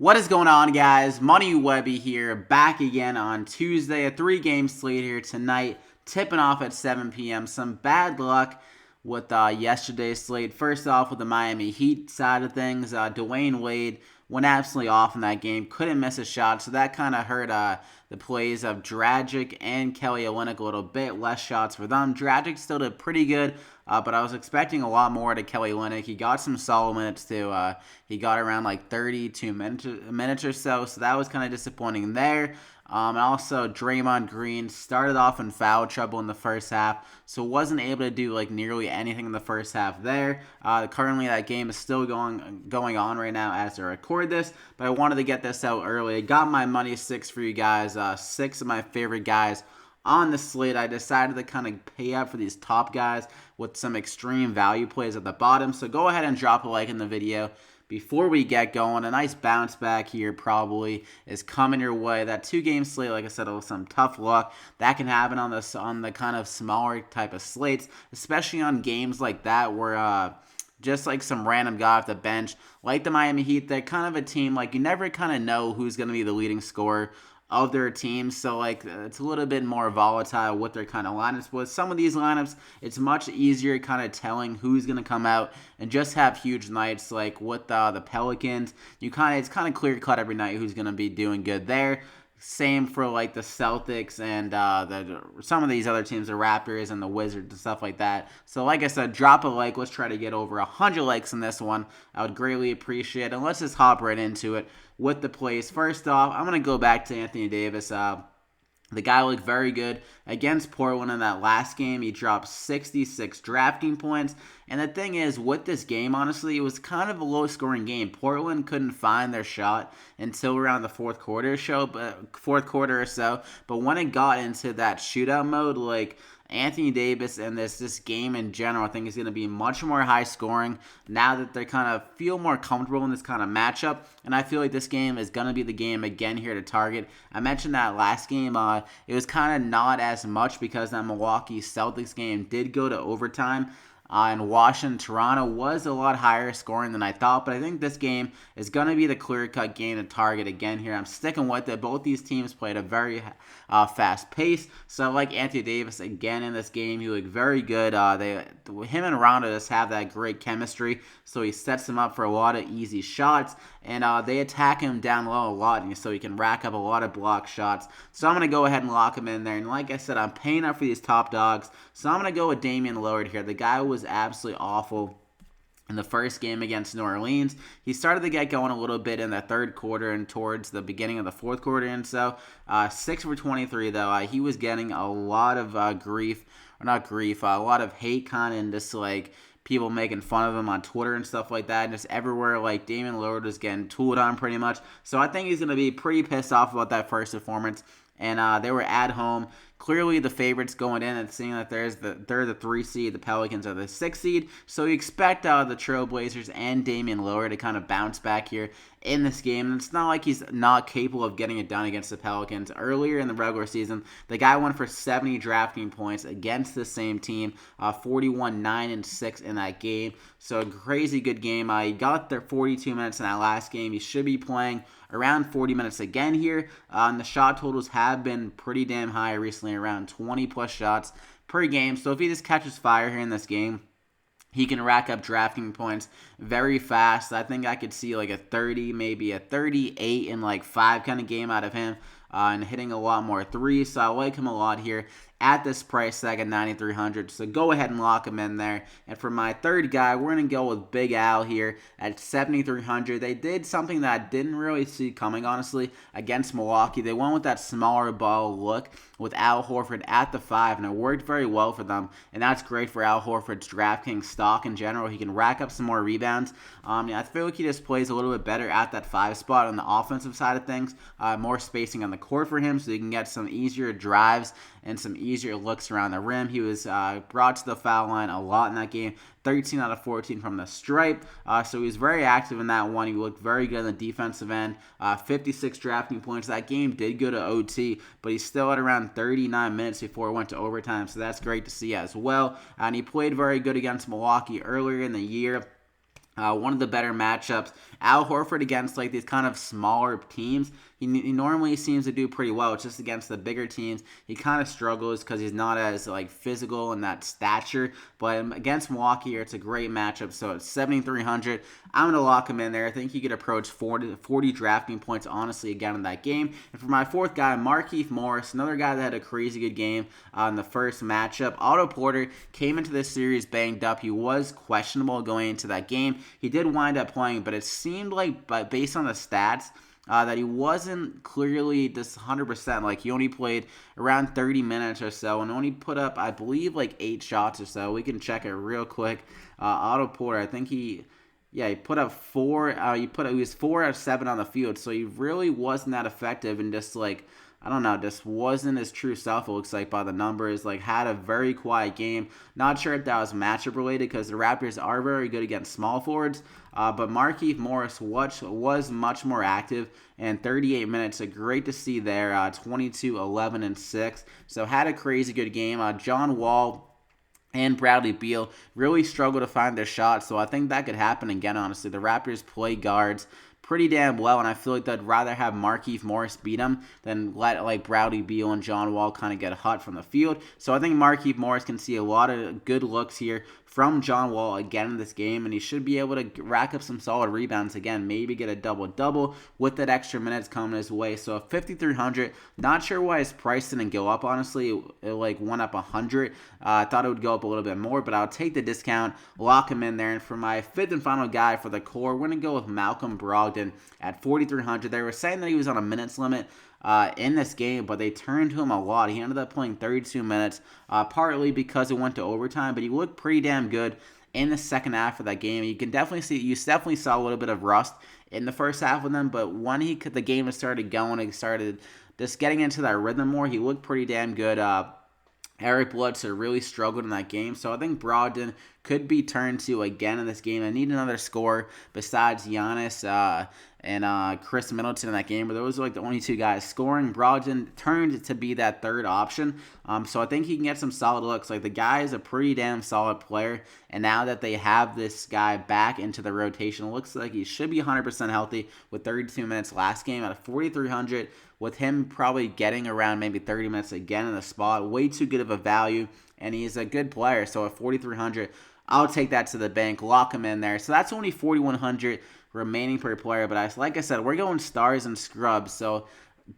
What is going on, guys? Money Webby here, back again on Tuesday. A 3-game slate here tonight, tipping off at 7 p.m. Some bad luck with yesterday's slate. First off, with the Miami Heat side of things, Dwayne Wade went absolutely off in that game. Couldn't miss a shot, so that kind of hurt the plays of Dragic and Kelly Olynyk a little bit. Less shots for them. Dragic still did pretty good, but I was expecting a lot more to Kelly Olynyk. He got some solid minutes too. He got around like 32 minutes or so that was kind of disappointing there. And also, Draymond Green started off in foul trouble in the first half, so wasn't able to do like nearly anything in the first half there. Currently, that game is still going on right now as I record this, but I wanted to get this out early. I got my money six for you guys. Six of my favorite guys on the slate. I decided to kind of pay up for these top guys with some extreme value plays at the bottom. So go ahead and drop a like in the video. Before we get going, a nice bounce back here probably is coming your way. That 2-game slate, like I said, with some tough luck that can happen on the kind of smaller type of slates, especially on games like that where just like some random guy off the bench, like the Miami Heat, they're kind of a team like you never kind of know who's going to be the leading scorer of their team, so like it's a little bit more volatile with their kind of lineups. But with some of these lineups, it's much easier kind of telling who's going to come out and just have huge nights. Like with the Pelicans, it's kind of clear cut every night who's going to be doing good there. Same for like the Celtics and some of these other teams, the Raptors and the Wizards and stuff like that. So like I said, drop a like. Let's try to get over 100 likes in this one. I would greatly appreciate it. And let's just hop right into it with the plays. First off, I'm going to go back to Anthony Davis. The guy looked very good against Portland in that last game. He dropped 66 DraftKings points. And the thing is, with this game, honestly, it was kind of a low-scoring game. Portland couldn't find their shot until around the fourth quarter or so. But when it got into that shootout mode, like Anthony Davis and this game in general, I think is going to be much more high scoring now that they kind of feel more comfortable in this kind of matchup. And I feel like this game is going to be the game again here to target. I mentioned that last game, it was kind of not as much because that Milwaukee Celtics game did go to overtime. And Washington-Toronto was a lot higher scoring than I thought, but I think this game is going to be the clear-cut game to target again here. I'm sticking with it. Both these teams played a very fast pace, so I like Anthony Davis again in this game. He looked very good. Him and Rondo just have that great chemistry, so he sets him up for a lot of easy shots, and they attack him down low a lot, so he can rack up a lot of block shots. So I'm going to go ahead and lock him in there, and like I said, I'm paying up for these top dogs, so I'm going to go with DAMIAN LILLARD here. The guy was absolutely awful in the first game against New Orleans. He started to get going a little bit in the third quarter and towards the beginning of the fourth quarter, and so 6 for 23 though. He was getting a lot of a lot of hate kind of, and just like people making fun of him on Twitter and stuff like that, and just everywhere, like DAMIAN LILLARD was getting tooled on pretty much. So I think he's going to be pretty pissed off about that first performance. And they were at home. Clearly the favorites going in, and seeing that they're the 3 seed, the Pelicans are the 6 seed. So you expect the Trailblazers and DAMIAN LILLARD to kind of bounce back here in this game. And it's not like he's not capable of getting it done against the Pelicans. Earlier in the regular season, the guy went for 70 DraftKings points against the same team, 41, 9, and 6 in that game. So a crazy good game. He got there 42 minutes in that last game. He should be playing around 40 minutes again here. And the shot totals have been pretty damn high recently, around 20-plus shots per game. So if he just catches fire here in this game, he can rack up DraftKings points very fast. I think I could see like a 30, maybe a 38 and like 5 kind of game out of him, and hitting a lot more threes. So I like him a lot here at this price tag at 9,300. So go ahead and lock him in there. And for my third guy, we're going to go with Big Al here at 7,300. They did something that I didn't really see coming, honestly, against Milwaukee. They went with that smaller ball look with Al Horford at the 5, and it worked very well for them. And that's great for Al Horford's DraftKings stock in general. He can rack up some more rebounds. I feel like he just plays a little bit better at that 5 spot on the offensive side of things. More spacing on the court for him, so he can get some easier drives and some easier looks around the rim. He was brought to the foul line a lot in that game, 13 out of 14 from the stripe. So he was very active in that one. He looked very good on the defensive end. 56 DraftKings points. That game did go to OT, but he still had around 39 minutes before it went to overtime, so that's great to see as well. And he played very good against Milwaukee earlier in the year. One of the better matchups. Al Horford against like these kind of smaller teams, he normally seems to do pretty well. It's just against the bigger teams, he kind of struggles because he's not as like physical in that stature. But against Milwaukee, it's a great matchup. So it's 7,300. I'm gonna lock him in there. I think he could approach 40 drafting points honestly again in that game. And for my fourth guy, Markieff Morris, another guy that had a crazy good game in the first matchup. Otto Porter came into this series banged up. He was questionable going into that game. He did wind up playing, but it seemed like, but based on the stats, that he wasn't clearly just 100%. Like, he only played around 30 minutes or so and only put up, I believe, like 8 shots or so. We can check it real quick. Otto Porter, I think he put up 4. He was 4 out of 7 on the field, so he really wasn't that effective and just like, I don't know, just wasn't his true self, it looks like, by the numbers. Like, had a very quiet game. Not sure if that was matchup related because the Raptors are very good against small forwards. But Markieff Morris was much more active in 38 minutes. Great to see there. 22, 11, and 6. So had a crazy good game. John Wall and Bradley Beal really struggle to find their shots. So I think that could happen again, honestly. The Raptors play guards pretty damn well, and I feel like they'd rather have Markieff Morris beat him than let like Bradley Beal and John Wall kind of get hot from the field. So I think Markieff Morris can see a lot of good looks here from John Wall again in this game, and he should be able to rack up some solid rebounds again, maybe get a double-double with that extra minutes coming his way. So at 5,300, not sure why his price didn't go up, honestly. It like went up 100. I thought it would go up a little bit more, but I'll take the discount, lock him in there. And for my fifth and final guy for the core, we're going to go with Malcolm Brogdon at 4,300. They were saying that he was on a minutes limit in this game, but they turned to him a lot. He ended up playing 32 minutes, partly because it went to overtime, but he looked pretty damn good in the second half of that game. You definitely saw a little bit of rust in the first half with him, but when the game started going, he started just getting into that rhythm more. He looked pretty damn good. Eric Bledsoe really struggled in that game, so I think Brogdon could be turned to again in this game. I need another scorer besides Giannis and Chris Middleton in that game, but those are like the only 2 guys scoring. Brogdon turned to be that third option, so I think he can get some solid looks. Like, the guy is a pretty damn solid player, and now that they have this guy back into the rotation, it looks like he should be 100% healthy with 32 minutes last game at a 4,300. With him probably getting around maybe 30 minutes again in the spot, way too good of a value, and he's a good player. So at 4,300, I'll take that to the bank, lock him in there. So that's only 4,100 remaining per player, but like I said, we're going stars and scrubs. So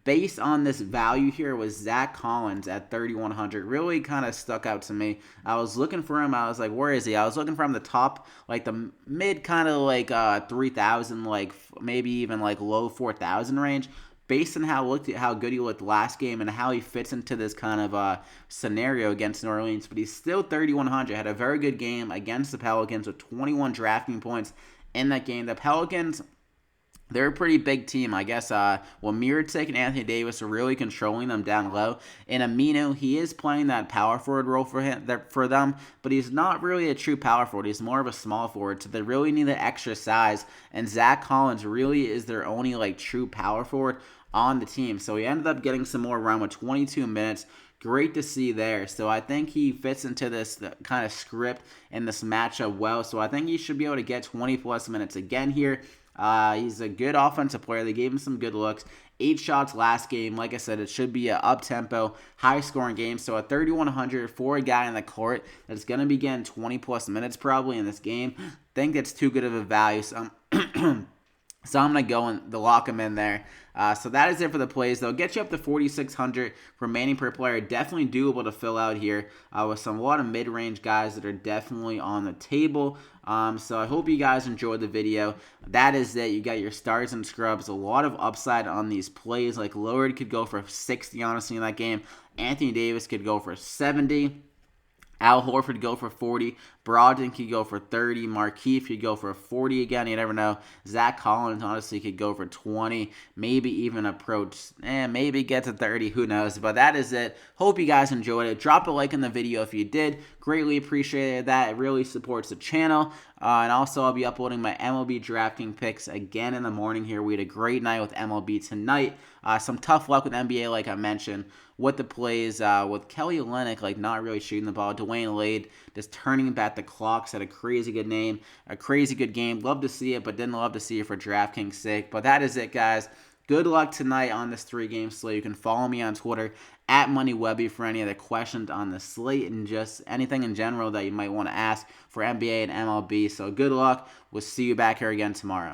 based on this value here was Zach Collins at 3,100. Really kind of stuck out to me. I was looking for him. I was like, where is he? I was looking for him the top, like the mid kind of like 3,000, like maybe even like low 4,000 range. Based on how good he looked last game and how he fits into this kind of scenario against New Orleans, but he's still 3,100. Had a very good game against the Pelicans with 21 drafting points in that game. The Pelicans, they're a pretty big team. I guess Mirotic and Anthony Davis are really controlling them down low. And Aminu, he is playing that power forward role for them, but he's not really a true power forward. He's more of a small forward, so they really need the extra size. And Zach Collins really is their only like true power forward on the team. So he ended up getting some more run with 22 minutes. Great to see there. So I think he fits into this kind of script in this matchup well. So I think he should be able to get 20-plus minutes again here. He's a good offensive player. They gave him some good looks. 8 shots last game. Like I said, it should be an up-tempo, high-scoring game. So at 3,100 for a guy in the court that's going to be getting 20-plus minutes probably in this game, I think that's too good of a value. So So I'm going to go and lock him in there. So that is it for the plays, though. Get you up to 4,600 remaining per player. Definitely doable to fill out here with a lot of mid-range guys that are definitely on the table. So I hope you guys enjoyed the video. That is it. You got your stars and scrubs. A lot of upside on these plays. Like Lillard could go for 60, honestly, in that game. Anthony Davis could go for 70. Al Horford go for 40. Brogdon could go for 30. Markieff could go for 40 again. You never know. Zach Collins, honestly, could go for 20. Maybe even approach, maybe get to 30. Who knows? But that is it. Hope you guys enjoyed it. Drop a like in the video if you did. Greatly appreciated that. It really supports the channel. And also, I'll be uploading my MLB drafting picks again in the morning here. We had a great night with MLB tonight. Some tough luck with NBA, like I mentioned, with the plays, with Kelly Olynyk, like not really shooting the ball. Dwayne Wade just turning back the clocks at a crazy good game. Love to see it, but didn't love to see it for DraftKings' sake. But that is it, guys. Good luck tonight on this 3-game slate. You can follow me on Twitter at MoneyWebby for any other questions on the slate and just anything in general that you might want to ask for NBA and MLB. So good luck. We'll see you back here again tomorrow.